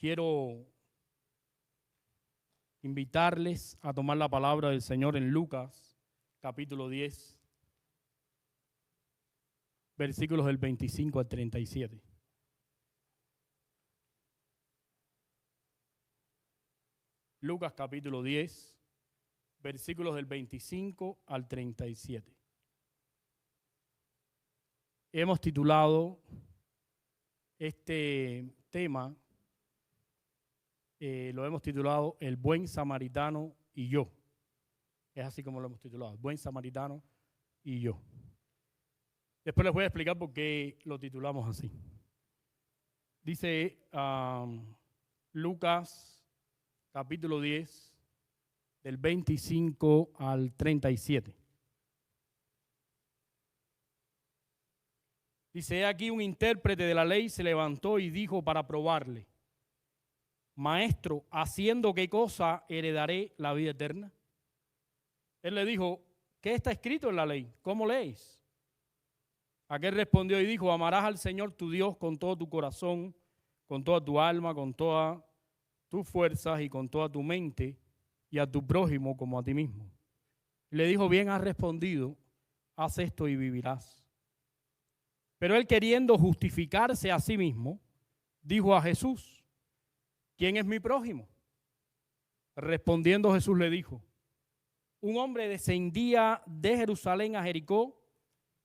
quiero invitarles a tomar la palabra del Señor en Lucas, capítulo 10, versículos del 25 al 37. Lucas, capítulo 10, versículos del 25 al 37. Hemos titulado este tema, lo hemos titulado El buen samaritano y yo. Es así como lo hemos titulado, El buen samaritano y yo. Después les voy a explicar por qué lo titulamos así. Dice Lucas capítulo 10, del 25 al 37. Dice, he aquí un intérprete de la ley se levantó y dijo para probarle: Maestro, ¿haciendo qué cosa heredaré la vida eterna? Él le dijo, ¿qué está escrito en la ley? ¿Cómo lees? Aquel respondió y dijo, amarás al Señor tu Dios con todo tu corazón, con toda tu alma, con todas tus fuerzas y con toda tu mente, y a tu prójimo como a ti mismo. Le dijo, bien has respondido, haz esto y vivirás. Pero él, queriendo justificarse a sí mismo, dijo a Jesús, ¿quién es mi prójimo? Respondiendo Jesús le dijo, un hombre descendía de Jerusalén a Jericó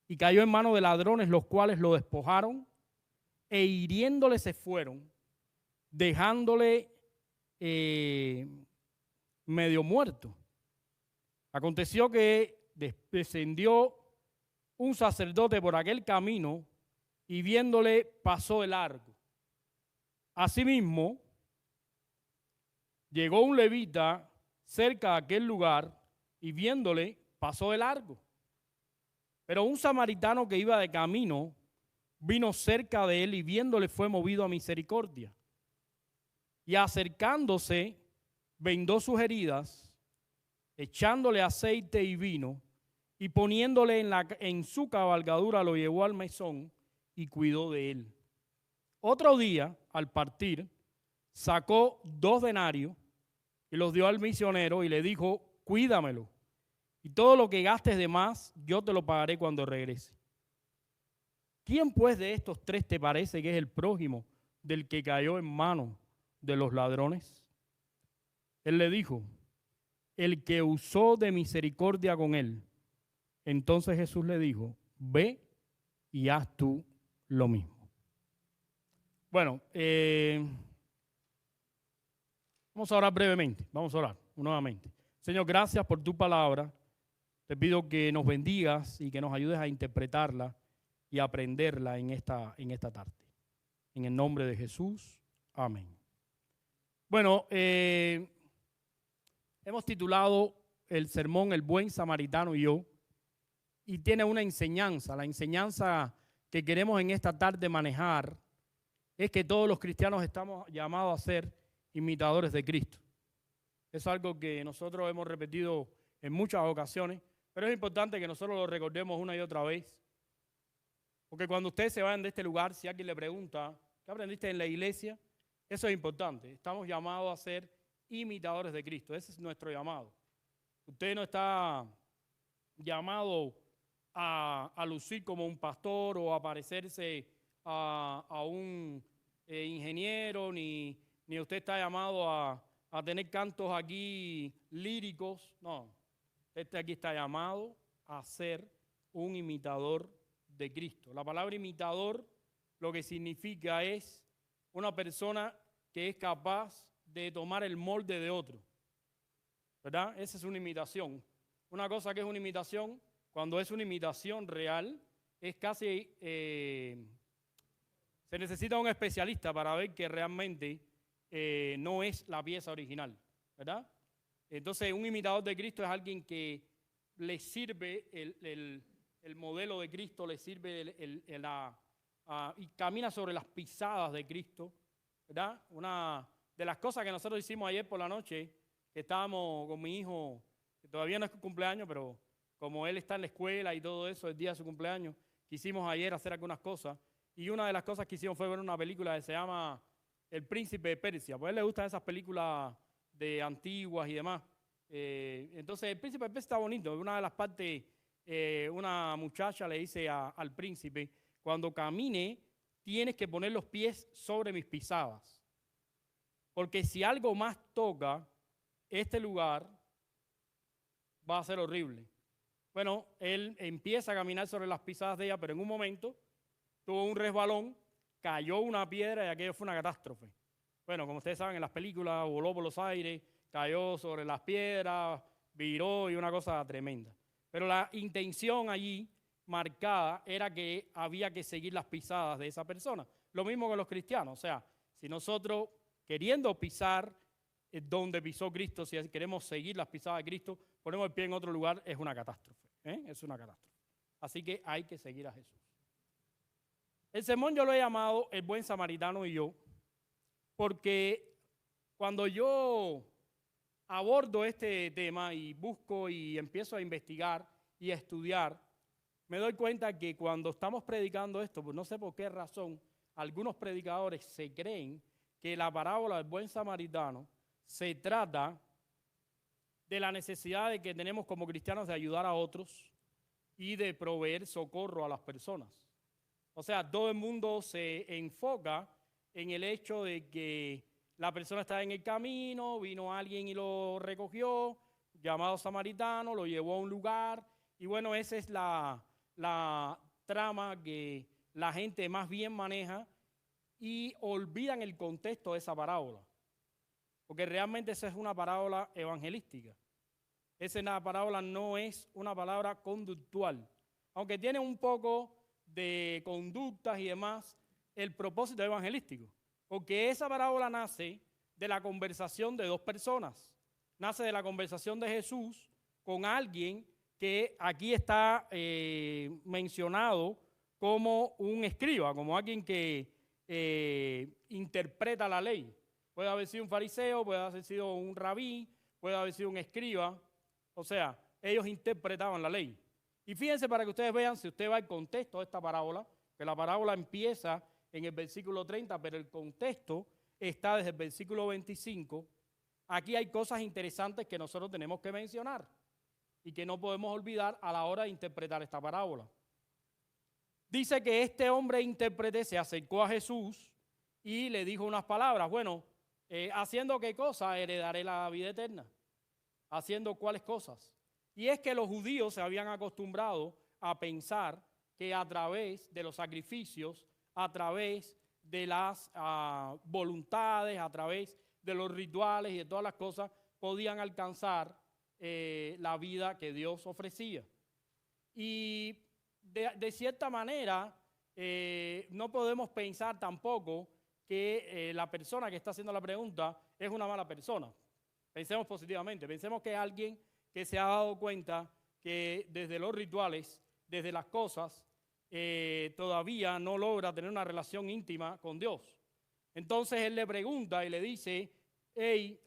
y cayó en manos de ladrones, los cuales lo despojaron e hiriéndole se fueron, dejándole medio muerto. Aconteció que descendió un sacerdote por aquel camino y viéndole pasó de largo. Asimismo, llegó un levita cerca de aquel lugar y viéndole pasó de largo. Pero un samaritano que iba de camino vino cerca de él y viéndole fue movido a misericordia. Y acercándose, vendó sus heridas, echándole aceite y vino, y poniéndole en su cabalgadura lo llevó al mesón y cuidó de él. Otro día, al partir, sacó 2 denarios y los dio al misionero y le dijo, cuídamelo, y todo lo que gastes de más, yo te lo pagaré cuando regrese. ¿Quién pues de estos 3 te parece que es el prójimo del que cayó en manos de los ladrones? Él le dijo, el que usó de misericordia con él. Entonces Jesús le dijo, ve y haz tú lo mismo. Bueno, vamos a orar brevemente, vamos a orar nuevamente. Señor, gracias por tu palabra. Te pido que nos bendigas y que nos ayudes a interpretarla y a aprenderla en esta tarde. En el nombre de Jesús, amén. Bueno, hemos titulado el sermón El buen samaritano y yo. Y tiene una enseñanza. La enseñanza que queremos en esta tarde manejar es que todos los cristianos estamos llamados a ser imitadores de Cristo. Es algo que nosotros hemos repetido en muchas ocasiones, pero es importante que nosotros lo recordemos una y otra vez. Porque cuando ustedes se vayan de este lugar, si alguien le pregunta, ¿qué aprendiste en la iglesia? Eso es importante. Estamos llamados a ser imitadores de Cristo. Ese es nuestro llamado. Usted no está llamado a lucir como un pastor o a parecerse a un ingeniero, ni usted está llamado a tener cantos aquí líricos. No, usted aquí está llamado a ser un imitador de Cristo. La palabra imitador lo que significa es una persona que es capaz de tomar el molde de otro, ¿verdad? Esa es una imitación. Una cosa que es una imitación, cuando es una imitación real, es casi, se necesita un especialista para ver que realmente no es la pieza original, ¿verdad? Entonces, un imitador de Cristo es alguien que le sirve el modelo de Cristo, le sirve y camina sobre las pisadas de Cristo, ¿verdad? Una de las cosas que nosotros hicimos ayer por la noche, que estábamos con mi hijo, que todavía no es cumpleaños, pero como él está en la escuela y todo eso, el día de su cumpleaños, quisimos ayer hacer algunas cosas. Y una de las cosas que hicimos fue ver una película que se llama El príncipe de Persia. Pues a él le gustan esas películas de antiguas y demás. Entonces el príncipe de Persia está bonito. En una de las partes, una muchacha le dice al príncipe, cuando camine tienes que poner los pies sobre mis pisadas. Porque si algo más toca este lugar, va a ser horrible. Bueno, él empieza a caminar sobre las pisadas de ella, pero en un momento tuvo un resbalón, cayó una piedra y aquello fue una catástrofe. Bueno, como ustedes saben, en las películas voló por los aires, cayó sobre las piedras, viró y una cosa tremenda. Pero la intención allí marcada era que había que seguir las pisadas de esa persona. Lo mismo que los cristianos. O sea, si nosotros queriendo pisar donde pisó Cristo, si queremos seguir las pisadas de Cristo, ponemos el pie en otro lugar, es una catástrofe. Es una catástrofe. Así que hay que seguir a Jesús. El sermón yo lo he llamado El buen samaritano y yo, porque cuando yo abordo este tema y busco y empiezo a investigar y a estudiar, me doy cuenta que cuando estamos predicando esto, pues no sé por qué razón, algunos predicadores se creen que la parábola del buen samaritano se trata de la necesidad de que tenemos como cristianos de ayudar a otros y de proveer socorro a las personas. O sea, todo el mundo se enfoca en el hecho de que la persona está en el camino, vino alguien y lo recogió, llamado samaritano, lo llevó a un lugar, y bueno, esa es la trama que la gente más bien maneja y olvidan el contexto de esa parábola, porque realmente esa es una parábola evangelística. Esa parábola no es una palabra conductual, aunque tiene un poco de conductas y demás, el propósito evangelístico, porque esa parábola nace de la conversación de dos personas, nace de la conversación de Jesús con alguien que aquí está mencionado como un escriba, como alguien que interpreta la ley. Puede haber sido un fariseo, puede haber sido un rabí, puede haber sido un escriba. O sea, ellos interpretaban la ley. Y fíjense para que ustedes vean, si usted va al contexto de esta parábola, que la parábola empieza en el versículo 30, pero el contexto está desde el versículo 25. Aquí hay cosas interesantes que nosotros tenemos que mencionar y que no podemos olvidar a la hora de interpretar esta parábola. Dice que este hombre intérprete se acercó a Jesús y le dijo unas palabras. Bueno, ¿haciendo qué cosa? Heredaré la vida eterna. ¿Haciendo cuáles cosas? Y es que los judíos se habían acostumbrado a pensar que a través de los sacrificios, a través de las voluntades, a través de los rituales y de todas las cosas, podían alcanzar la vida que Dios ofrecía. Y de cierta manera, no podemos pensar tampoco que la persona que está haciendo la pregunta es una mala persona. Pensemos positivamente, pensemos que es alguien que se ha dado cuenta que desde los rituales, desde las cosas, todavía no logra tener una relación íntima con Dios. Entonces él le pregunta y le dice, hey,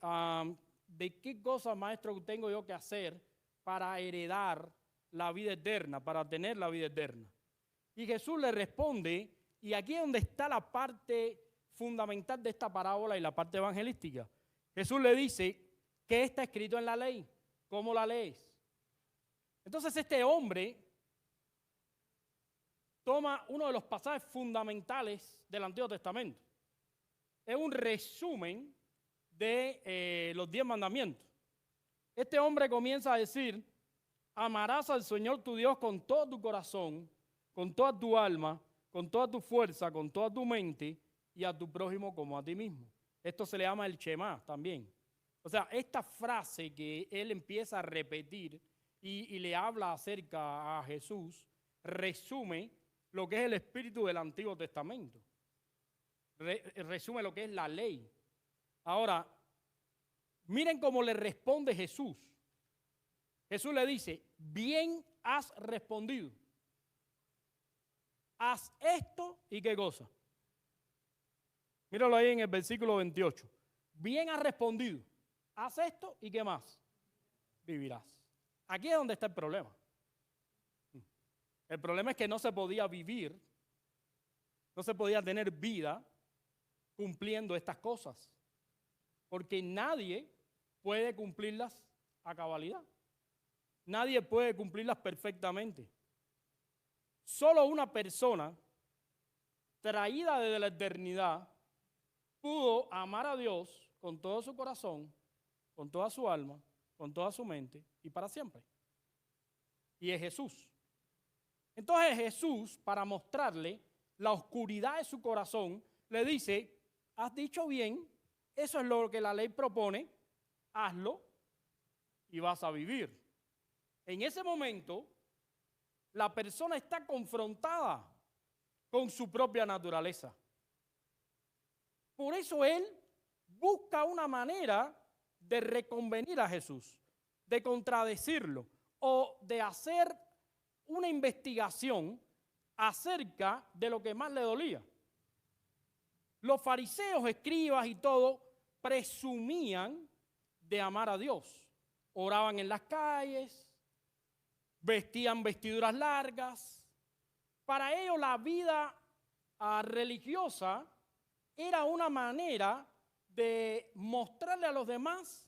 ¿de qué cosa, maestro, tengo yo que hacer para heredar la vida eterna, para tener la vida eterna? Y Jesús le responde, y aquí es donde está la parte fundamental de esta parábola y la parte evangelística. Jesús le dice, ¿qué está escrito en la ley? ¿Cómo la lees? Entonces este hombre toma uno de los pasajes fundamentales del Antiguo Testamento. Es un resumen de los 10 mandamientos. Este hombre comienza a decir, amarás al Señor tu Dios con todo tu corazón, con toda tu alma, con toda tu fuerza, con toda tu mente y a tu prójimo como a ti mismo. Esto se le llama el Shema también. O sea, esta frase que él empieza a repetir y le habla acerca a Jesús, resume lo que es el espíritu del Antiguo Testamento. Resume lo que es la ley. Ahora, miren cómo le responde Jesús. Jesús le dice, bien has respondido. Haz esto y qué cosa. Míralo ahí en el versículo 28. Bien has respondido. Haz esto y qué más. Vivirás. Aquí es donde está el problema. El problema es que no se podía vivir, no se podía tener vida cumpliendo estas cosas, porque nadie puede cumplirlas a cabalidad. Nadie puede cumplirlas perfectamente. Solo una persona traída desde la eternidad pudo amar a Dios con todo su corazón, con toda su alma, con toda su mente y para siempre. Y es Jesús. Entonces Jesús, para mostrarle la oscuridad de su corazón, le dice: has dicho bien, eso es lo que la ley propone, hazlo y vas a vivir. En ese momento, la persona está confrontada con su propia naturaleza. Por eso él busca una manera de reconvenir a Jesús, de contradecirlo o de hacer una investigación acerca de lo que más le dolía. Los fariseos, escribas y todo presumían de amar a Dios. Oraban en las calles, vestían vestiduras largas. Para ellos la vida religiosa era una manera de mostrarle a los demás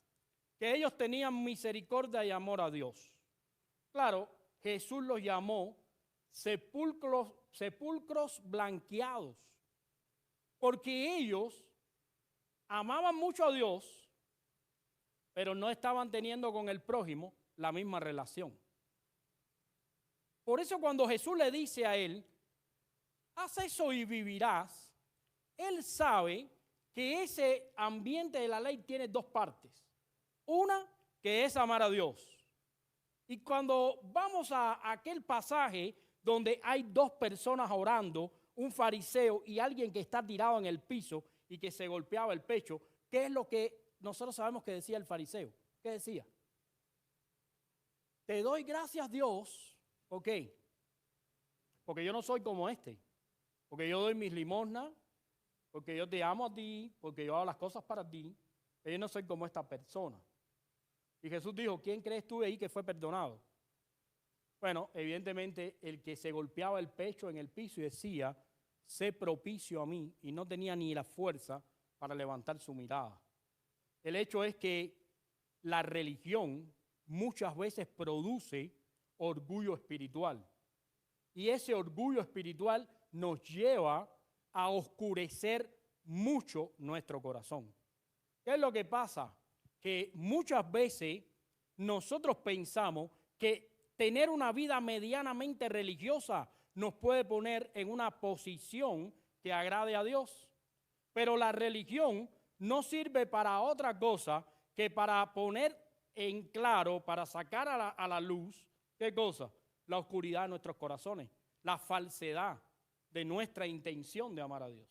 que ellos tenían misericordia y amor a Dios. Claro, Jesús los llamó sepulcros blanqueados, porque ellos amaban mucho a Dios, pero no estaban teniendo con el prójimo la misma relación. Por eso cuando Jesús le dice a él: haz eso y vivirás, él sabe que ese ambiente de la ley tiene dos partes. Una, que es amar a Dios. Y cuando vamos a aquel pasaje donde hay dos personas orando, un fariseo y alguien que está tirado en el piso y que se golpeaba el pecho, ¿qué es lo que nosotros sabemos que decía el fariseo? ¿Qué decía? Te doy gracias, Dios. ¿Por qué? Porque yo no soy como este. Porque yo doy mis limosnas, porque yo te amo a ti, porque yo hago las cosas para ti. Pero yo no soy como esta persona. Y Jesús dijo: ¿quién crees tú de ahí que fue perdonado? Bueno, evidentemente el que se golpeaba el pecho en el piso y decía: sé propicio a mí, y no tenía ni la fuerza para levantar su mirada. El hecho es que la religión muchas veces produce orgullo espiritual. Y ese orgullo espiritual nos lleva a oscurecer mucho nuestro corazón. ¿Qué es lo que pasa? Que muchas veces nosotros pensamos que tener una vida medianamente religiosa nos puede poner en una posición que agrade a Dios. Pero la religión no sirve para otra cosa que para poner en claro, para sacar a la luz, ¿qué cosa? La oscuridad de nuestros corazones, la falsedad de nuestra intención de amar a Dios.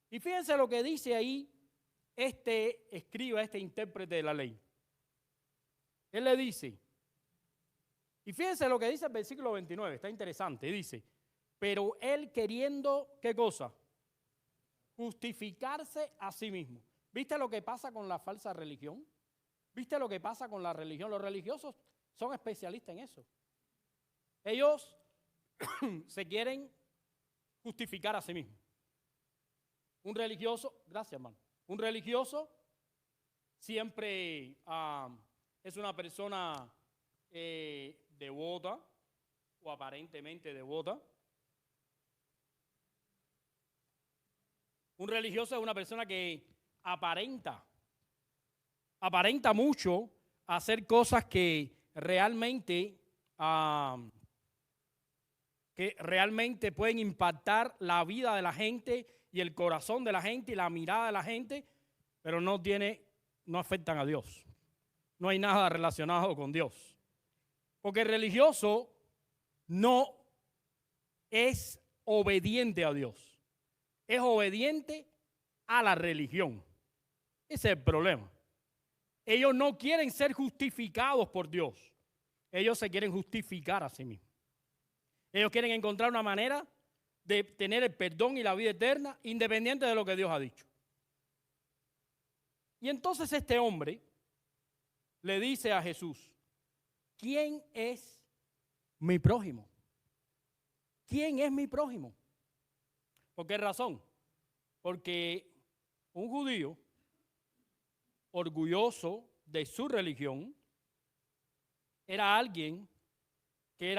Y fíjense lo que dice ahí este intérprete de la ley. Él le dice, y fíjense lo que dice el versículo 29, está interesante, dice: pero él queriendo, ¿qué cosa? Justificarse a sí mismo. ¿Viste lo que pasa con la falsa religión? ¿Viste lo que pasa con la religión? Los religiosos son especialistas en eso. Ellos se quieren justificar a sí mismos. Un religioso, gracias hermano, un religioso siempre es una persona devota o aparentemente devota. Un religioso es una persona que aparenta mucho hacer cosas que realmente pueden impactar la vida de la gente y el corazón de la gente y la mirada de la gente, pero no afectan a Dios. No hay nada relacionado con Dios. Porque el religioso no es obediente a Dios. Es obediente a la religión. Ese es el problema. Ellos no quieren ser justificados por Dios. Ellos se quieren justificar a sí mismos. Ellos quieren encontrar una manera de tener el perdón y la vida eterna independiente de lo que Dios ha dicho. Y entonces este hombre le dice a Jesús: ¿quién es mi prójimo? ¿Quién es mi prójimo? ¿Por qué razón? Porque un judío orgulloso de su religión, era alguien que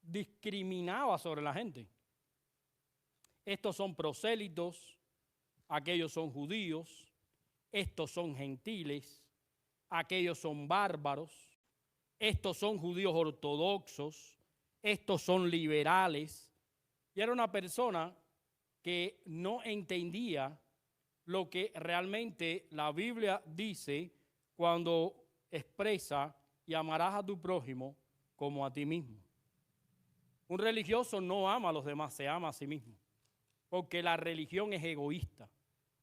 discriminaba sobre la gente. Estos son prosélitos, aquellos son judíos, estos son gentiles, aquellos son bárbaros, estos son judíos ortodoxos, estos son liberales. Y era una persona que no entendía lo que realmente la Biblia dice cuando expresa y amarás a tu prójimo como a ti mismo. Un religioso no ama a los demás, se ama a sí mismo, porque la religión es egoísta.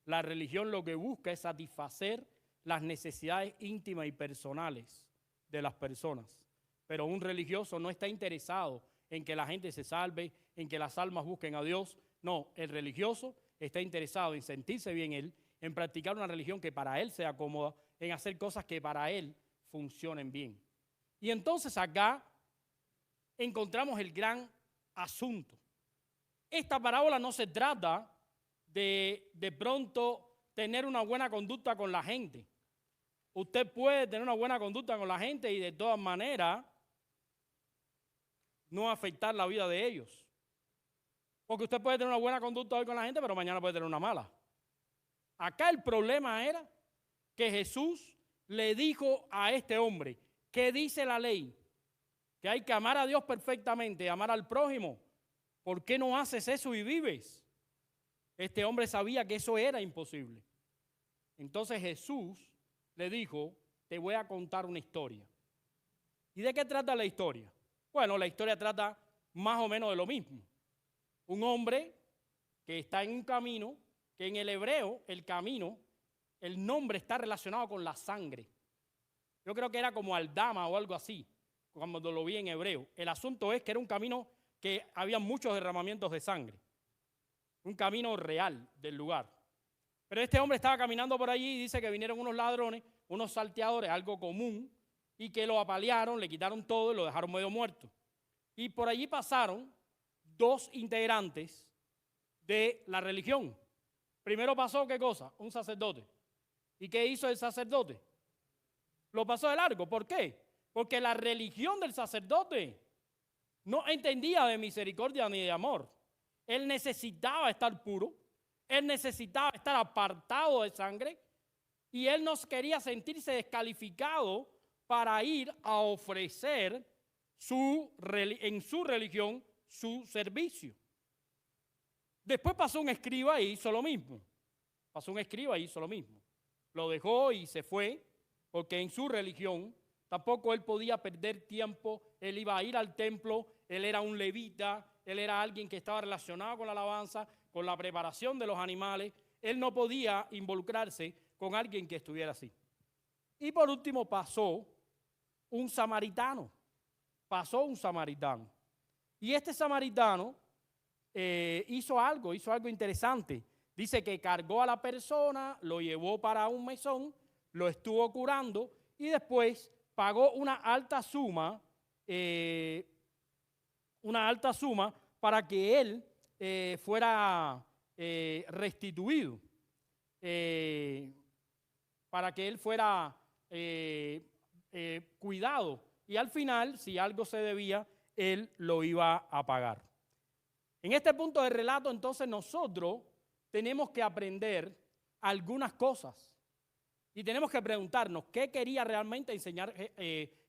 La religión lo que busca es satisfacer las necesidades íntimas y personales de las personas. Pero un religioso no está interesado en que la gente se salve, en que las almas busquen a Dios. No, el religioso está interesado en sentirse bien él, en practicar una religión que para él sea cómoda, en hacer cosas que para él funcionen bien. Y entonces acá encontramos el gran asunto. Esta parábola no se trata de pronto tener una buena conducta con la gente. Usted puede tener una buena conducta con la gente y de todas maneras no afectar la vida de ellos. Porque usted puede tener una buena conducta hoy con la gente, pero mañana puede tener una mala. Acá el problema era que Jesús le dijo a este hombre, ¿qué dice la ley? Que hay que amar a Dios perfectamente, amar al prójimo. ¿Por qué no haces eso y vives? Este hombre sabía que eso era imposible. Entonces Jesús le dijo, te voy a contar una historia. ¿Y de qué trata la historia? Bueno, la historia trata más o menos de lo mismo. Un hombre que está en un camino, que en el hebreo, el camino, el nombre está relacionado con la sangre. Yo creo que era como Aldama o algo así, cuando lo vi en hebreo. El asunto es que era un camino que había muchos derramamientos de sangre. Un camino real del lugar. Pero este hombre estaba caminando por allí y dice que vinieron unos ladrones, unos salteadores, algo común, y que lo apalearon, le quitaron todo y lo dejaron medio muerto. Y por allí pasaron dos integrantes de la religión. Primero pasó, ¿qué cosa? Un sacerdote. ¿Y qué hizo el sacerdote? Lo pasó de largo. ¿Por qué? Porque la religión del sacerdote no entendía de misericordia ni de amor. Él necesitaba estar puro, él necesitaba estar apartado de sangre y él no quería sentirse descalificado para ir a ofrecer en su religión su servicio. Después pasó un escriba y hizo lo mismo. Lo dejó y se fue porque en su religión tampoco él podía perder tiempo. Él iba a ir al templo, él era un levita, él era alguien que estaba relacionado con la alabanza, con la preparación de los animales. Él no podía involucrarse con alguien que estuviera así. Y por último pasó un samaritano. Y este samaritano hizo algo interesante. Dice que cargó a la persona, lo llevó para un mesón, lo estuvo curando y después pagó una alta suma para que él fuera restituido, para que él fuera cuidado. Y al final, si algo se debía, él lo iba a pagar. En este punto del relato, entonces, nosotros tenemos que aprender algunas cosas. Y tenemos que preguntarnos, ¿qué quería realmente enseñar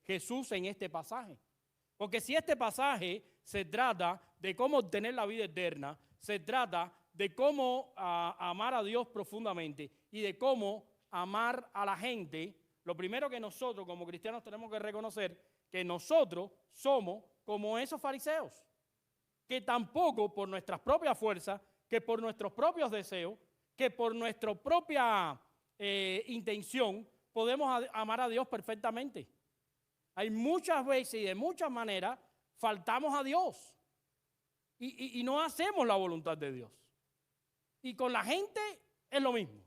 Jesús en este pasaje? Porque si este pasaje se trata de cómo obtener la vida eterna, se trata de cómo amar a Dios profundamente y de cómo amar a la gente, lo primero que nosotros como cristianos tenemos que reconocer que nosotros somos como esos fariseos, que tampoco por nuestras propias fuerzas, que por nuestros propios deseos, que por nuestra propia intención podemos amar a Dios perfectamente. Hay muchas veces y de muchas maneras faltamos a Dios y no hacemos la voluntad de Dios. Y con la gente es lo mismo.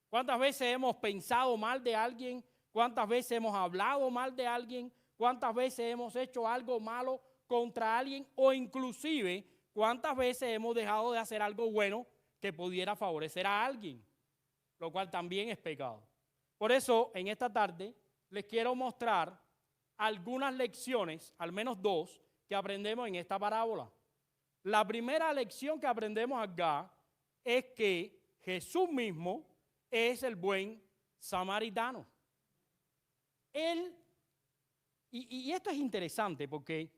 ¿Cuántas veces hemos pensado mal de alguien? ¿Cuántas veces hemos hablado mal de alguien? ¿Cuántas veces hemos hecho algo malo contra alguien? O inclusive, ¿cuántas veces hemos dejado de hacer algo bueno que pudiera favorecer a alguien? lo cual también es pecado. Por eso, en esta tarde, les quiero mostrar algunas lecciones, al menos dos, que aprendemos en esta parábola. La primera lección que aprendemos acá es que Jesús mismo es el buen samaritano. Él, y esto es interesante porque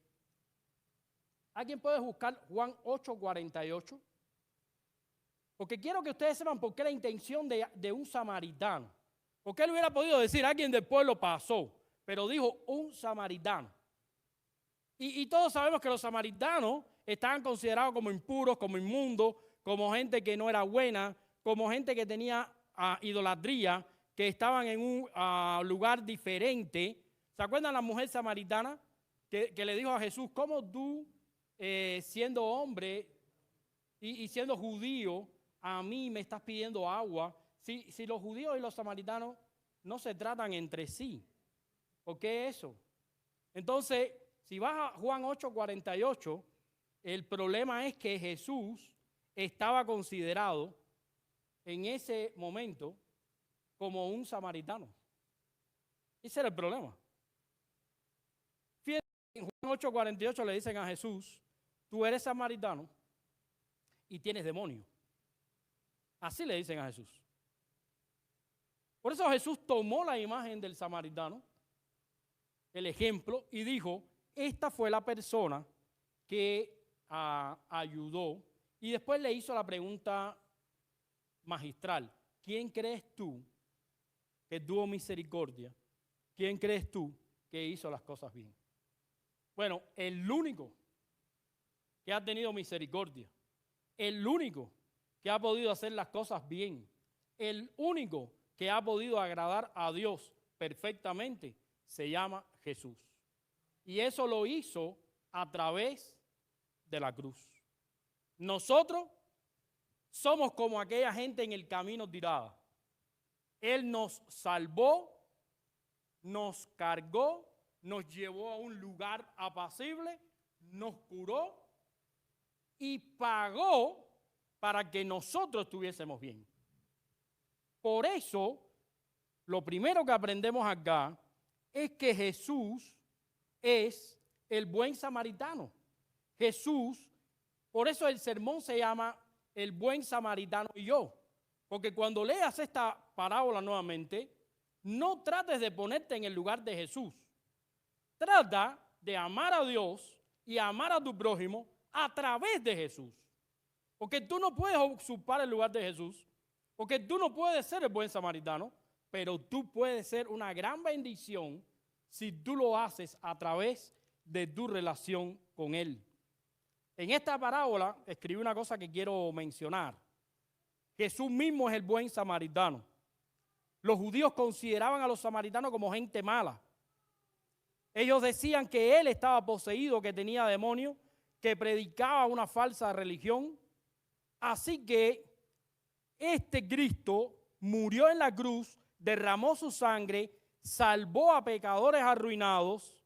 ¿alguien puede buscar Juan 8:48? Porque quiero que ustedes sepan por qué la intención de un samaritano. Porque él hubiera podido decir, alguien del pueblo pasó, pero dijo un samaritano. Y todos sabemos que los samaritanos estaban considerados como impuros, como inmundos, como gente que no era buena, como gente que tenía idolatría, que estaban en un lugar diferente. ¿Se acuerdan la mujer samaritana que le dijo a Jesús, cómo tú, siendo hombre y siendo judío, a mí me estás pidiendo agua? Si los judíos y los samaritanos no se tratan entre sí, ¿por qué eso? Entonces, si vas a Juan 8:48, el problema es que Jesús estaba considerado en ese momento como un samaritano. Ese era el problema. Fíjense, en Juan 8:48 le dicen a Jesús, tú eres samaritano y tienes demonio. Así le dicen a Jesús. Por eso Jesús tomó la imagen del samaritano, el ejemplo, y dijo, esta fue la persona que ayudó. Y después le hizo la pregunta magistral, ¿quién crees tú que tuvo misericordia? ¿Quién crees tú que hizo las cosas bien? Bueno, el único que ha tenido misericordia, el único que ha podido hacer las cosas bien, el único que ha podido agradar a Dios perfectamente, se llama Jesús. Y eso lo hizo a través de la cruz. Nosotros somos como aquella gente en el camino tirada. Él nos salvó, nos cargó, nos llevó a un lugar apacible, nos curó y pagó para que nosotros estuviésemos bien. Por eso, lo primero que aprendemos acá es que Jesús es el buen samaritano. Jesús, por eso el sermón se llama el buen samaritano y yo. Porque cuando leas esta parábola nuevamente, no trates de ponerte en el lugar de Jesús. Trata de amar a Dios y amar a tu prójimo a través de Jesús. Porque tú no puedes usurpar el lugar de Jesús. Porque tú no puedes ser el buen samaritano, pero tú puedes ser una gran bendición si tú lo haces a través de tu relación con Él. En esta parábola escribí una cosa que quiero mencionar. Jesús mismo es el buen samaritano. Los judíos consideraban a los samaritanos como gente mala. Ellos decían que Él estaba poseído, que tenía demonios, que predicaba una falsa religión. Así que este Cristo murió en la cruz, derramó su sangre, salvó a pecadores arruinados,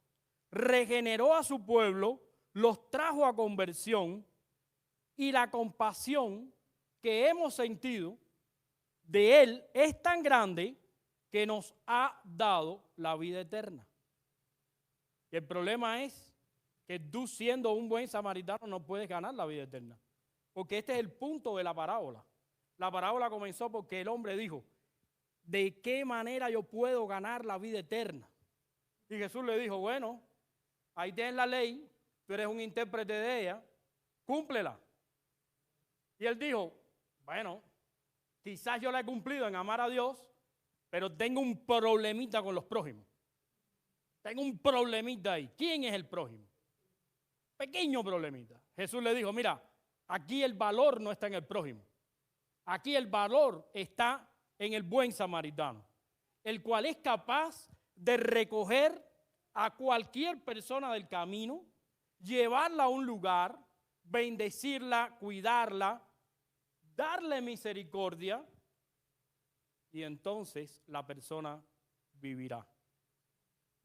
regeneró a su pueblo, los trajo a conversión, y la compasión que hemos sentido de Él es tan grande que nos ha dado la vida eterna. Y el problema es que tú, siendo un buen samaritano, no puedes ganar la vida eterna, porque este es el punto de la parábola. La parábola comenzó porque el hombre dijo, ¿de qué manera yo puedo ganar la vida eterna? Y Jesús le dijo, bueno, ahí tienes la ley, tú eres un intérprete de ella, cúmplela. Y él dijo, bueno, quizás yo la he cumplido en amar a Dios, pero tengo un problemita con los prójimos. Tengo un problemita ahí. ¿Quién es el prójimo? Pequeño problemita. Jesús le dijo, mira, aquí el valor no está en el prójimo. Aquí el valor está en el buen samaritano, el cual es capaz de recoger a cualquier persona del camino, llevarla a un lugar, bendecirla, cuidarla, darle misericordia, y entonces la persona vivirá.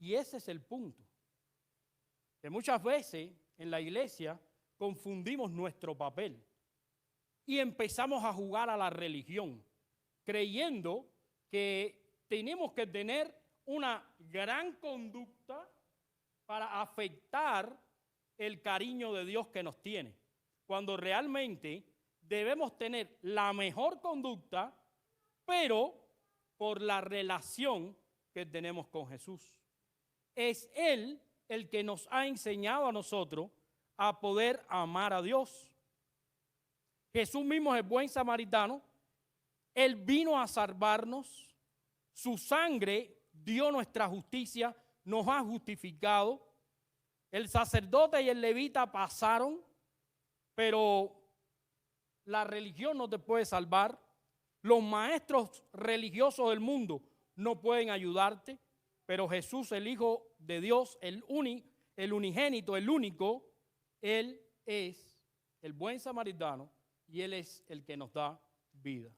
Y ese es el punto. Que muchas veces en la iglesia confundimos nuestro papel y empezamos a jugar a la religión. creyendo que tenemos que tener una gran conducta para afectar el cariño de Dios que nos tiene, cuando realmente debemos tener la mejor conducta, pero por la relación que tenemos con Jesús. Es Él el que nos ha enseñado a nosotros a poder amar a Dios. Jesús mismo es el buen samaritano. Él vino a salvarnos. Su sangre dio nuestra justicia, nos ha justificado. El sacerdote y el levita pasaron, pero la religión no te puede salvar. Los maestros religiosos del mundo no pueden ayudarte, pero Jesús, el Hijo de Dios, el unigénito, el único, Él es el buen samaritano y Él es el que nos da vida.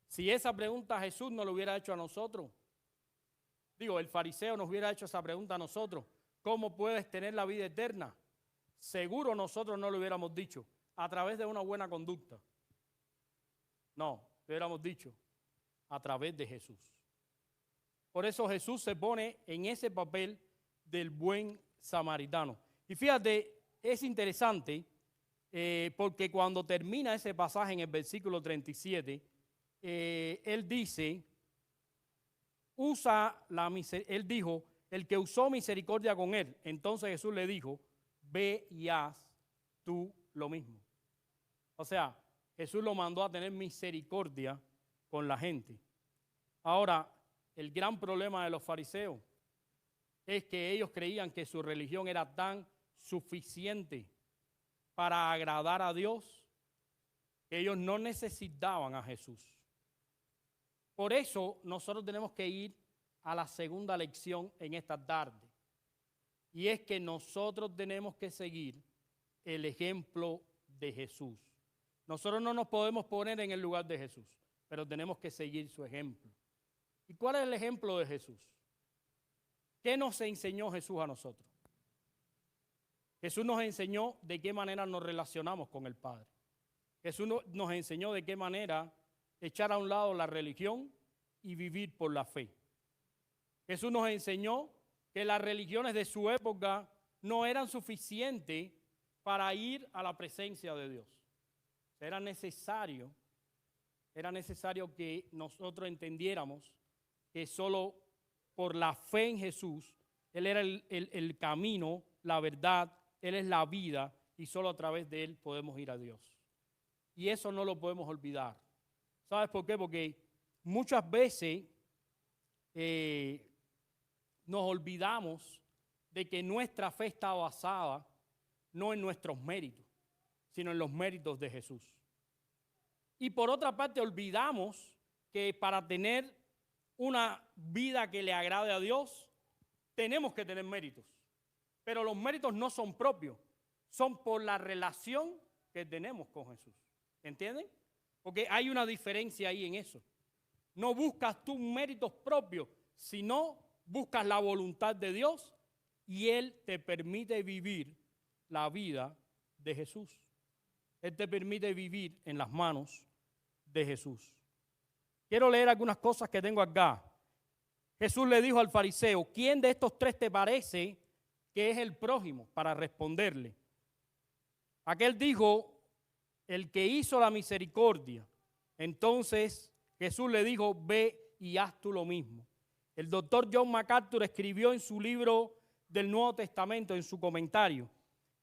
Si esa pregunta Jesús nos lo hubiera hecho a nosotros, el fariseo nos hubiera hecho esa pregunta a nosotros, ¿cómo puedes tener la vida eterna? Seguro nosotros no lo hubiéramos dicho, a través de una buena conducta. No, lo hubiéramos dicho, a través de Jesús. Por eso Jesús se pone en ese papel del buen samaritano. Y fíjate, es interesante porque cuando termina ese pasaje en el versículo 37, él dice, él dijo, el que usó misericordia con él. Entonces Jesús le dijo, ve y haz tú lo mismo. O sea, Jesús lo mandó a tener misericordia con la gente. Ahora, el gran problema de los fariseos es que ellos creían que su religión era tan suficiente para agradar a Dios que ellos no necesitaban a Jesús. Por eso nosotros tenemos que ir a la segunda lección en esta tarde. Y es que nosotros tenemos que seguir el ejemplo de Jesús. Nosotros no nos podemos poner en el lugar de Jesús, pero tenemos que seguir su ejemplo. ¿Y cuál es el ejemplo de Jesús? ¿Qué nos enseñó Jesús a nosotros? Jesús nos enseñó de qué manera nos relacionamos con el Padre. Jesús nos enseñó de qué manera echar a un lado la religión y vivir por la fe. Jesús nos enseñó que las religiones de su época no eran suficientes para ir a la presencia de Dios. Era necesario que nosotros entendiéramos que solo por la fe en Jesús, Él era el camino, la verdad, Él es la vida y solo a través de Él podemos ir a Dios. Y eso no lo podemos olvidar. ¿Sabes por qué? Porque muchas veces nos olvidamos de que nuestra fe está basada no en nuestros méritos, sino en los méritos de Jesús. Y por otra parte olvidamos que para tener una vida que le agrade a Dios, tenemos que tener méritos. Pero los méritos no son propios, son por la relación que tenemos con Jesús. ¿Entienden? Porque hay una diferencia ahí en eso. No buscas tus méritos propios, sino buscas la voluntad de Dios y Él te permite vivir la vida de Jesús. Él te permite vivir en las manos de Jesús. Quiero leer algunas cosas que tengo acá. Jesús le dijo al fariseo, ¿quién de estos tres te parece que es el prójimo? Para responderle. Aquel dijo, el que hizo la misericordia. Entonces Jesús le dijo, ve y haz tú lo mismo. El doctor John MacArthur escribió en su libro del Nuevo Testamento, en su comentario,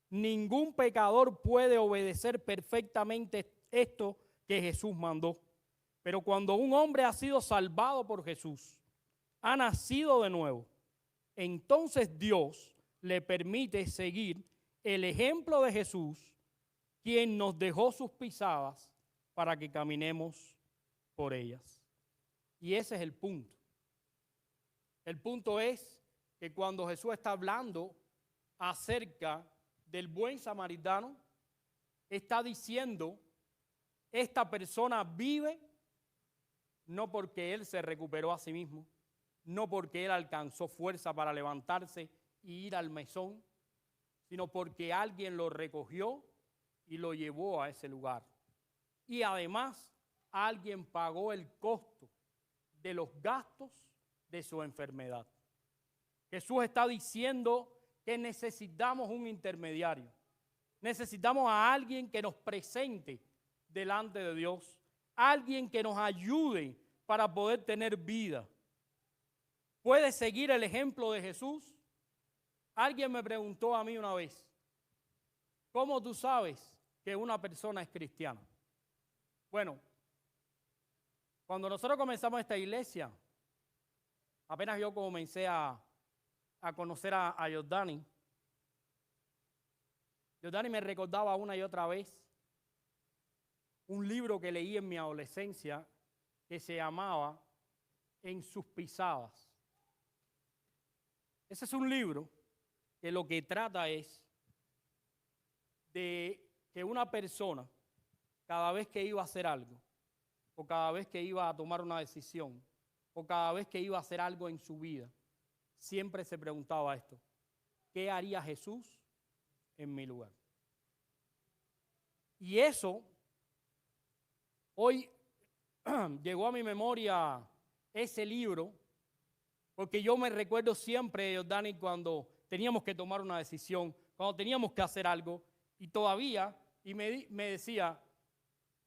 ningún pecador puede obedecer perfectamente esto que Jesús mandó. Pero cuando un hombre ha sido salvado por Jesús, ha nacido de nuevo, entonces Dios le permite seguir el ejemplo de Jesús, quien nos dejó sus pisadas para que caminemos por ellas. Y ese es el punto. El punto es que cuando Jesús está hablando acerca del buen samaritano, está diciendo, esta persona vive no porque él se recuperó a sí mismo, no porque él alcanzó fuerza para levantarse y ir al mesón, sino porque alguien lo recogió y lo llevó a ese lugar. Y además alguien pagó el costo de los gastos de su enfermedad. Jesús está diciendo que necesitamos un intermediario. Necesitamos a alguien que nos presente delante de Dios, alguien que nos ayude para poder tener vida. ¿Puedes seguir el ejemplo de Jesús? Alguien me preguntó a mí una vez, ¿cómo tú sabes que una persona es cristiana? Bueno, cuando nosotros comenzamos esta iglesia, apenas yo comencé a conocer a Jordani, Jordani me recordaba una y otra vez un libro que leí en mi adolescencia que se llamaba En sus pisadas. Ese es un libro que lo que trata es de que una persona, cada vez que iba a hacer algo, o cada vez que iba a tomar una decisión, o cada vez que iba a hacer algo en su vida, siempre se preguntaba esto: ¿qué haría Jesús en mi lugar? Y eso, hoy llegó a mi memoria ese libro, porque yo me recuerdo siempre, Jordani, cuando teníamos que tomar una decisión, cuando teníamos que hacer algo, y todavía, y me decía,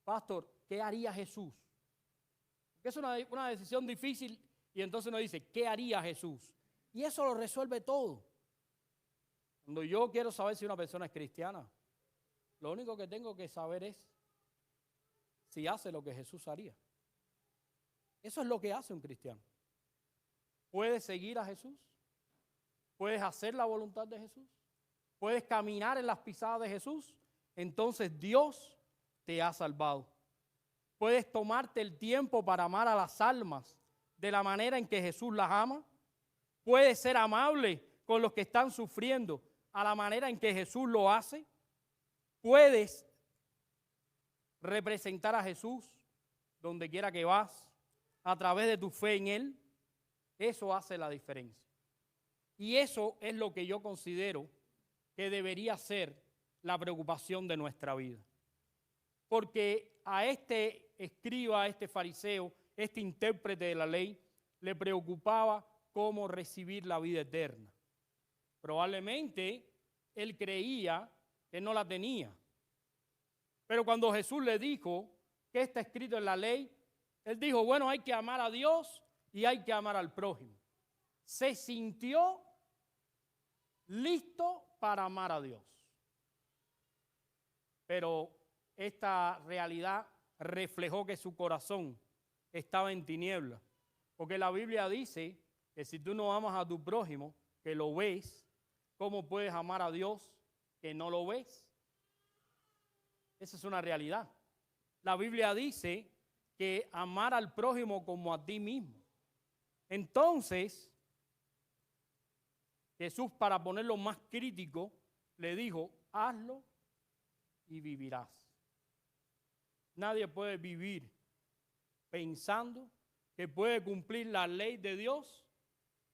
pastor, ¿qué haría Jesús? Porque es una decisión difícil, y entonces uno dice, ¿qué haría Jesús? Y eso lo resuelve todo. Cuando yo quiero saber si una persona es cristiana, lo único que tengo que saber es si hace lo que Jesús haría. Eso es lo que hace un cristiano. ¿Puedes seguir a Jesús? ¿Puedes hacer la voluntad de Jesús? ¿Puedes caminar en las pisadas de Jesús? Entonces Dios te ha salvado. ¿Puedes tomarte el tiempo para amar a las almas de la manera en que Jesús las ama? ¿Puedes ser amable con los que están sufriendo a la manera en que Jesús lo hace? ¿Puedes representar a Jesús donde quiera que vas a través de tu fe en Él? Eso hace la diferencia. Y eso es lo que yo considero que debería ser la preocupación de nuestra vida. Porque a este escriba, a este fariseo, este intérprete de la ley, le preocupaba cómo recibir la vida eterna. Probablemente él creía que no la tenía. Pero cuando Jesús le dijo que está escrito en la ley, él dijo, bueno, hay que amar a Dios y hay que amar al prójimo. Se sintió listo para amar a Dios. Pero esta realidad reflejó que su corazón estaba en tinieblas. Porque la Biblia dice que si tú no amas a tu prójimo, que lo ves, ¿cómo puedes amar a Dios que no lo ves? Esa es una realidad. La Biblia dice que amar al prójimo como a ti mismo. Entonces, Jesús, para ponerlo más crítico, le dijo, hazlo y vivirás. Nadie puede vivir pensando que puede cumplir la ley de Dios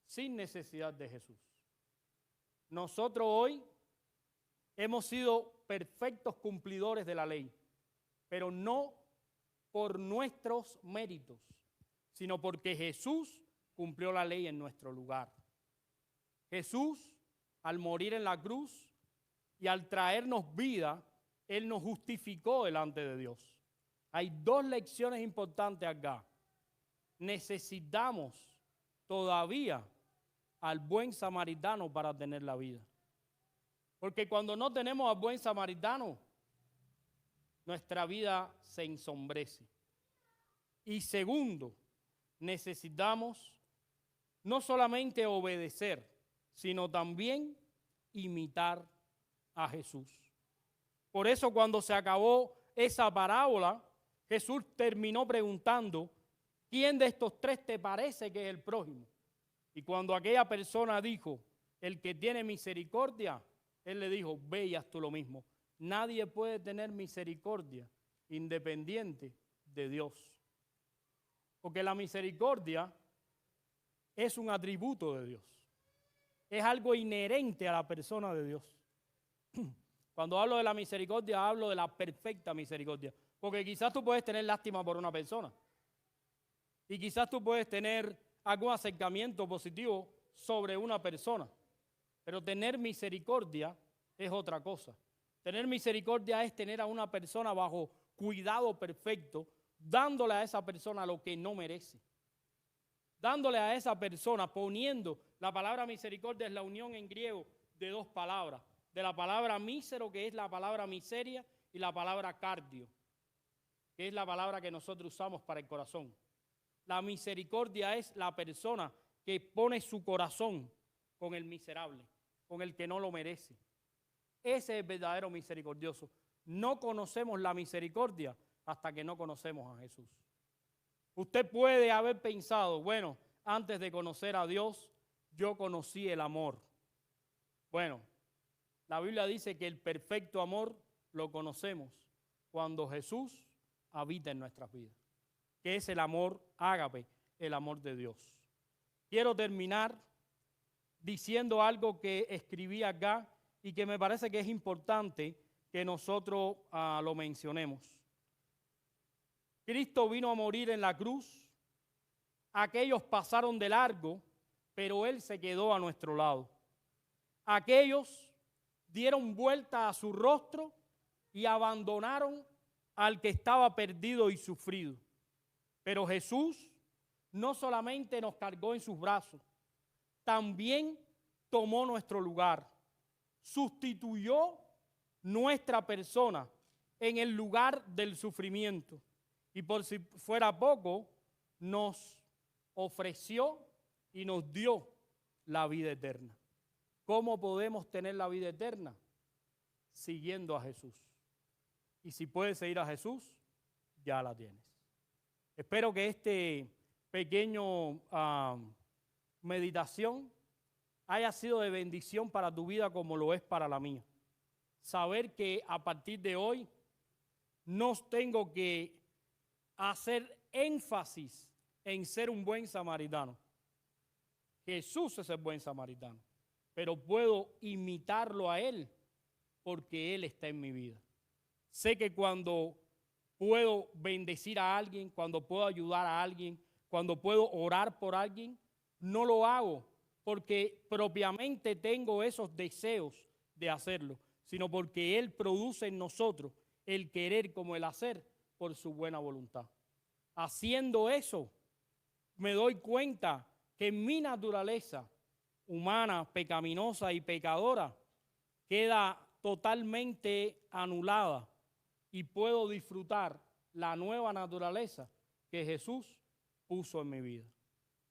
sin necesidad de Jesús. Nosotros hoy hemos sido perfectos cumplidores de la ley, pero no por nuestros méritos, sino porque Jesús cumplió la ley en nuestro lugar. Jesús, al morir en la cruz y al traernos vida, Él nos justificó delante de Dios. Hay dos lecciones importantes acá. Necesitamos todavía al buen samaritano para tener la vida. Porque cuando no tenemos al buen samaritano, nuestra vida se ensombrece. Y segundo, necesitamos no solamente obedecer, sino también imitar a Jesús. Por eso cuando se acabó esa parábola, Jesús terminó preguntando, ¿quién de estos tres te parece que es el prójimo? Y cuando aquella persona dijo, el que tiene misericordia, Él le dijo, ve y haz tú lo mismo. Nadie puede tener misericordia independiente de Dios. Porque la misericordia es un atributo de Dios. Es algo inherente a la persona de Dios. Cuando hablo de la misericordia, hablo de la perfecta misericordia. Porque quizás tú puedes tener lástima por una persona. Y quizás tú puedes tener algún acercamiento positivo sobre una persona. Pero tener misericordia es otra cosa. Tener misericordia es tener a una persona bajo cuidado perfecto, dándole a esa persona lo que no merece. Dándole a esa persona, poniendo, la palabra misericordia es la unión en griego de dos palabras. De la palabra mísero, que es la palabra miseria, y la palabra cardio, que es la palabra que nosotros usamos para el corazón. La misericordia es la persona que pone su corazón con el miserable, con el que no lo merece. Ese es el verdadero misericordioso. No conocemos la misericordia hasta que no conocemos a Jesús. Usted puede haber pensado, bueno, antes de conocer a Dios, yo conocí el amor. Bueno, la Biblia dice que el perfecto amor lo conocemos cuando Jesús habita en nuestras vidas, que es el amor ágape, el amor de Dios. Quiero terminar diciendo algo que escribí acá y que me parece que es importante que nosotros lo mencionemos. Cristo vino a morir en la cruz, aquellos pasaron de largo, pero Él se quedó a nuestro lado. Aquellos dieron vuelta a su rostro y abandonaron al que estaba perdido y sufrido. Pero Jesús no solamente nos cargó en sus brazos, también tomó nuestro lugar, sustituyó nuestra persona en el lugar del sufrimiento. Y por si fuera poco, nos ofreció y nos dio la vida eterna. ¿Cómo podemos tener la vida eterna? Siguiendo a Jesús. Y si puedes seguir a Jesús, ya la tienes. Espero que este pequeño meditación haya sido de bendición para tu vida como lo es para la mía. Saber que a partir de hoy no tengo que hacer énfasis en ser un buen samaritano. Jesús es el buen samaritano, pero puedo imitarlo a Él porque Él está en mi vida. Sé que cuando puedo bendecir a alguien, cuando puedo ayudar a alguien, cuando puedo orar por alguien, no lo hago porque propiamente tengo esos deseos de hacerlo, sino porque Él produce en nosotros el querer como el hacer por su buena voluntad. Haciendo eso, me doy cuenta que mi naturaleza humana, pecaminosa y pecadora queda totalmente anulada y puedo disfrutar la nueva naturaleza que Jesús puso en mi vida.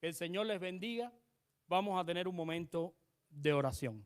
Que el Señor les bendiga. Vamos a tener un momento de oración.